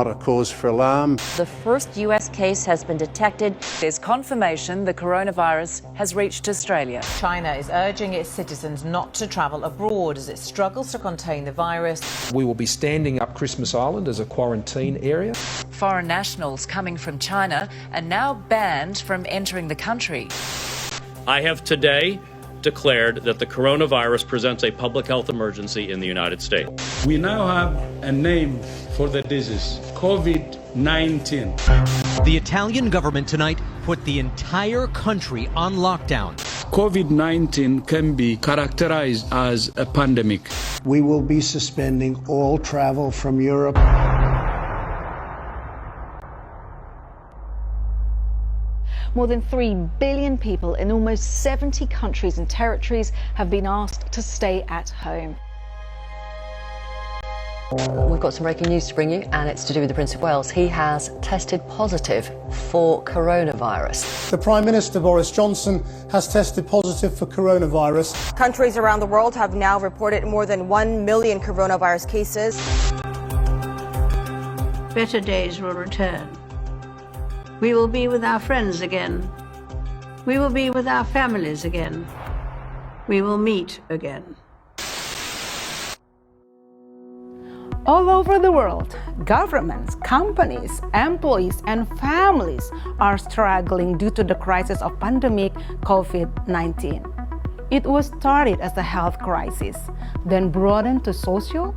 Not a cause for alarm. The first US case has been detected. There's confirmation the coronavirus has reached Australia. China is urging its citizens not to travel abroad as it struggles to contain the virus. We will be standing up Christmas Island as a quarantine area. Foreign nationals coming from China are now banned from entering the country. I have today declared that the coronavirus presents a public health emergency in the United States. We now have a name for the disease, COVID-19. The Italian government tonight put the entire country on lockdown. COVID-19 can be characterized as a pandemic. We will be suspending all travel from Europe. More than 3 billion people in almost 70 countries and territories have been asked to stay at home. We've got some breaking news to bring you, and it's to do with the Prince of Wales. He has tested positive for coronavirus. The Prime Minister, Boris Johnson, has tested positive for coronavirus. Countries around the world have now reported more than 1 million coronavirus cases. Better days will return. We will be with our friends again. We will be with our families again. We will meet again. All over the world, governments, companies, employees, and families are struggling due to the crisis of pandemic COVID-19. It was started as a health crisis, then broadened to social,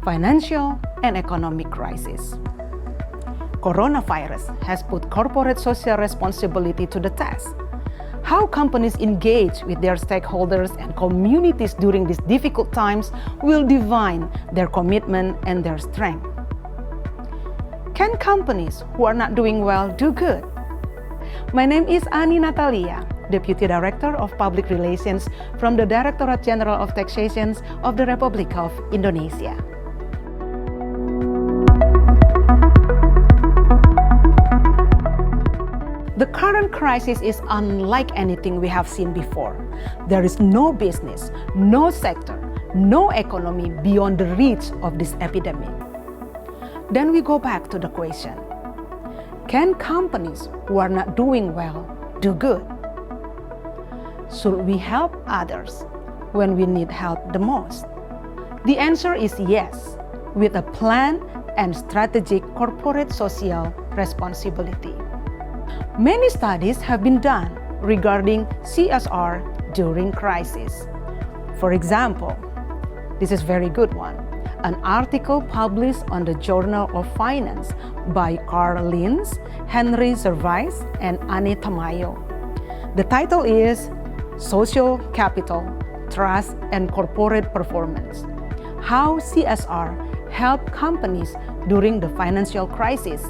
financial, and economic crisis. Coronavirus has put corporate social responsibility to the test. How companies engage with their stakeholders and communities during these difficult times will define their commitment and their strength. Can companies who are not doing well do good? My name is Ms.Ani Natalia, Deputy Director of Public Relations from the Directorate General of Taxation of the Republic of Indonesia. The current crisis is unlike anything we have seen before. There is no business, no sector, no economy beyond the reach of this epidemic. Then we go back to the question, can companies who are not doing well do good? Should we help others when we need help the most? The answer is yes, with a plan and strategic corporate social responsibility. Many studies have been done regarding CSR during crisis. For example, this is a very good one, an article published on the Journal of Finance by Carl Linz, Henry Servais, and Anne Tamayo. The title is Social Capital, Trust, and Corporate Performance: How CSR Helped Companies During the Financial Crisis,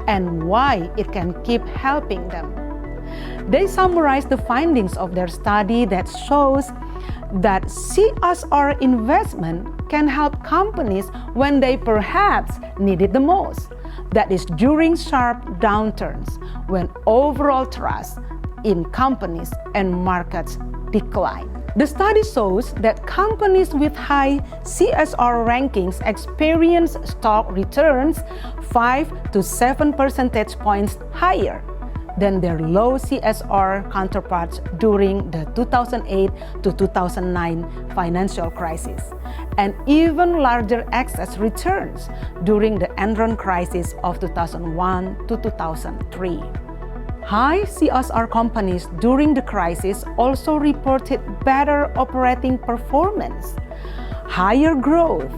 and why it can keep helping them. They summarize the findings of their study that shows that CSR investment can help companies when they perhaps need it the most. That is during sharp downturns, when overall trust in companies and markets decline. The study shows that companies with high CSR rankings experience stock returns 5 to 7 percentage points higher than their low CSR counterparts during the 2008 to 2009 financial crisis, and even larger excess returns during the Enron crisis of 2001 to 2003. High CSR companies during the crisis also reported better operating performance, higher growth,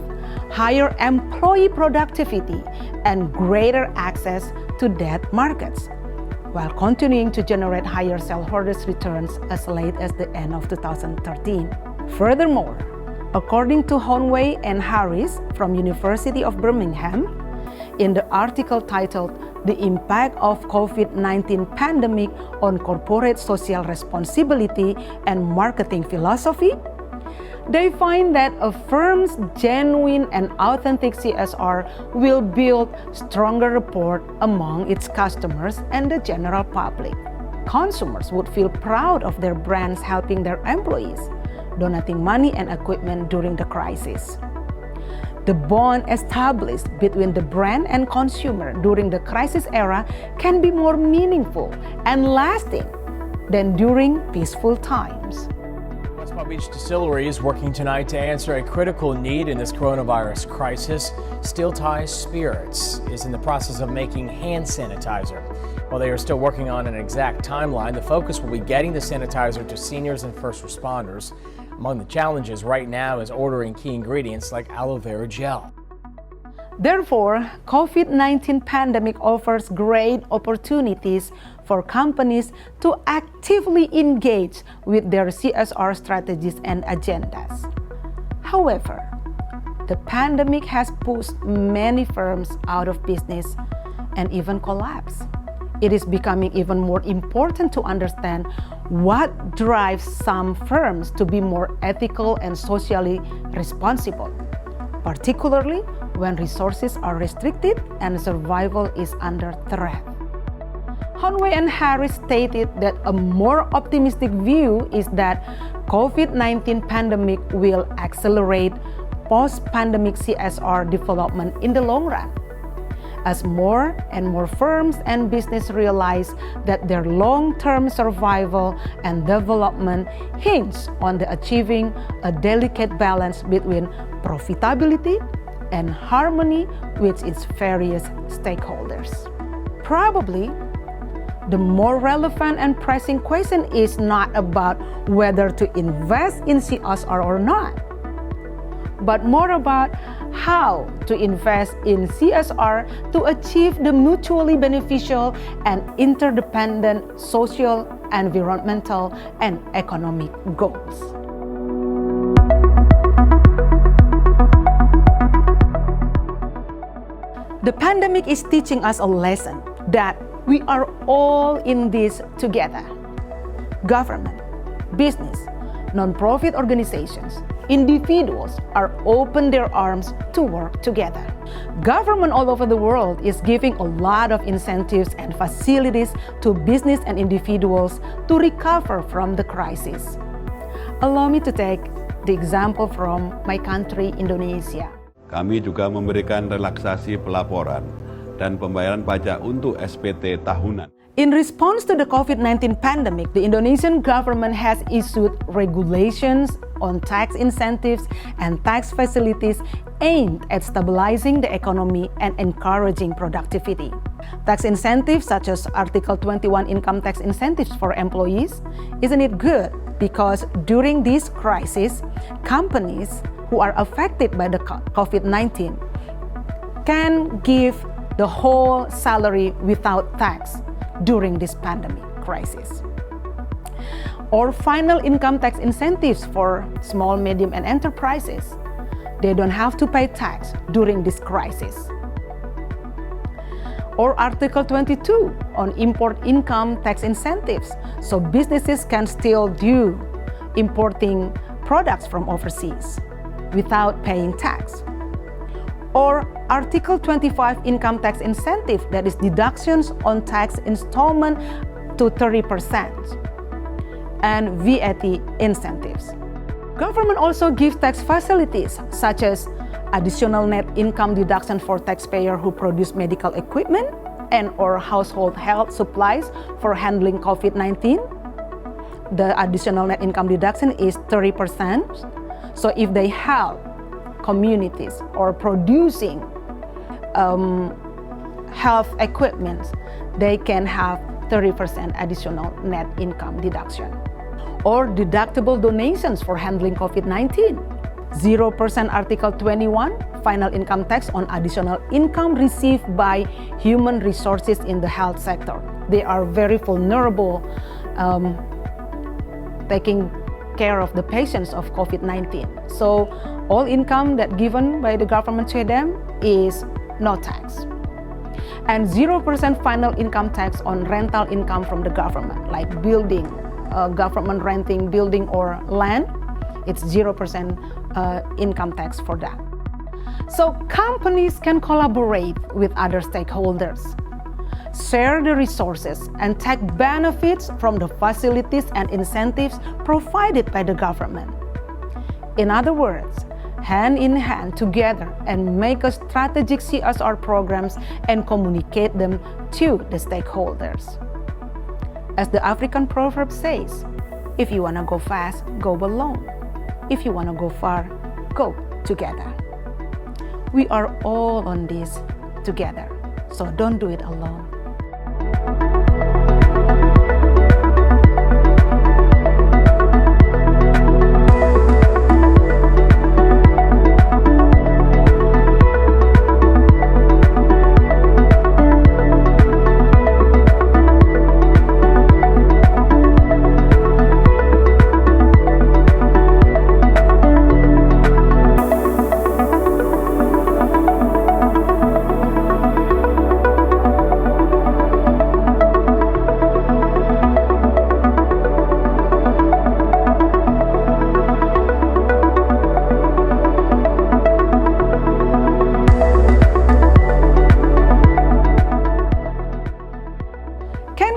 higher employee productivity, and greater access to debt markets, while continuing to generate higher shareholders' returns as late as the end of 2013. Furthermore, according to Honway and Harris from University of Birmingham, in the article titled "The Impact of COVID-19 Pandemic on Corporate Social Responsibility and Marketing Philosophy," they find that a firm's genuine and authentic CSR will build stronger rapport among its customers and the general public. Consumers would feel proud of their brands helping their employees, donating money and equipment during the crisis. The bond established between the brand and consumer during the crisis era can be more meaningful and lasting than during peaceful times. West Palm Beach Distillery is working tonight to answer a critical need in this coronavirus crisis. Steel Tie Spirits is in the process of making hand sanitizer. While they are still working on an exact timeline, the focus will be getting the sanitizer to seniors and first responders. Among the challenges right now is ordering key ingredients like aloe vera gel. Therefore, COVID-19 pandemic offers great opportunities for companies to actively engage with their CSR strategies and agendas. However, the pandemic has pushed many firms out of business and even collapse. It is becoming even more important to understand what drives some firms to be more ethical and socially responsible, particularly when resources are restricted and survival is under threat. Hanway and Harris stated that a more optimistic view is that COVID-19 pandemic will accelerate post-pandemic CSR development in the long run, as more and more firms and businesses realize that their long-term survival and development hinge on the achieving a delicate balance between profitability and harmony with its various stakeholders. Probably, the more relevant and pressing question is not about whether to invest in CSR or not, but more about how to invest in CSR to achieve the mutually beneficial and interdependent social, environmental, and economic goals. The pandemic is teaching us a lesson that we are all in this together. Government, business, non-profit organizations, individuals are open their arms to work together. Government all over the world is giving a lot of incentives and facilities to business and individuals to recover from the crisis. Allow me to take the example from my country, Indonesia. Kami juga memberikan relaksasi pelaporan dan pembayaran pajak untuk SPT tahunan. In response to the COVID-19 pandemic, the Indonesian government has issued regulations on tax incentives and tax facilities aimed at stabilizing the economy and encouraging productivity. Tax incentives such as Article 21 income tax incentives for employees, isn't it good? Because during this crisis, companies who are affected by the COVID-19 can give the whole salary without tax during this pandemic crisis. Or final income tax incentives for small, medium, and enterprises. They don't have to pay tax during this crisis. Or Article 22 on import income tax incentives, so businesses can still do importing products from overseas without paying tax. Or Article 25 income tax incentive, that is deductions on tax installment to 30%, and VAT incentives. Government also gives tax facilities such as additional net income deduction for taxpayer who produce medical equipment and or household health supplies for handling COVID-19. The additional net income deduction is 30%. So if they help communities or producing health equipment, they can have 30% additional net income deduction. Or deductible donations for handling COVID-19. 0% Article 21 final income tax on additional income received by human resources in the health sector. They are very vulnerable taking care of the patients of COVID-19. So all income that given by the government to them is no tax. And 0% final income tax on rental income from the government, like building, government renting building or land, it's 0% income tax for that. So companies can collaborate with other stakeholders, share the resources, and take benefits from the facilities and incentives provided by the government. In other words, hand in hand together and make a strategic CSR programs and communicate them to the stakeholders. As the African proverb says, if you want to go fast, go alone. If you want to go far, go together. We are all on this together, so don't do it alone.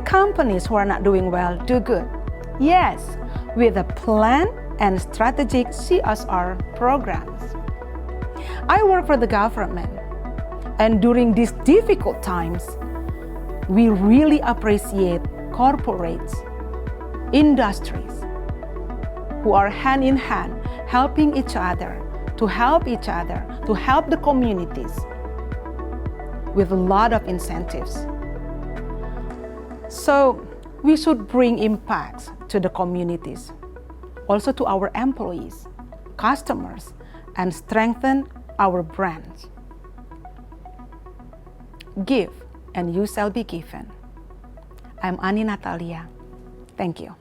Companies who are not doing well do good? Yes, with a plan and strategic CSR programs. I work for the government, and during these difficult times, we really appreciate corporates, industries who are hand in hand, helping each other, to help the communities with a lot of incentives. So we should bring impacts to the communities, also to our employees, customers, and strengthen our brands. Give, and you shall be given. I'm Ani Natalia. Thank you.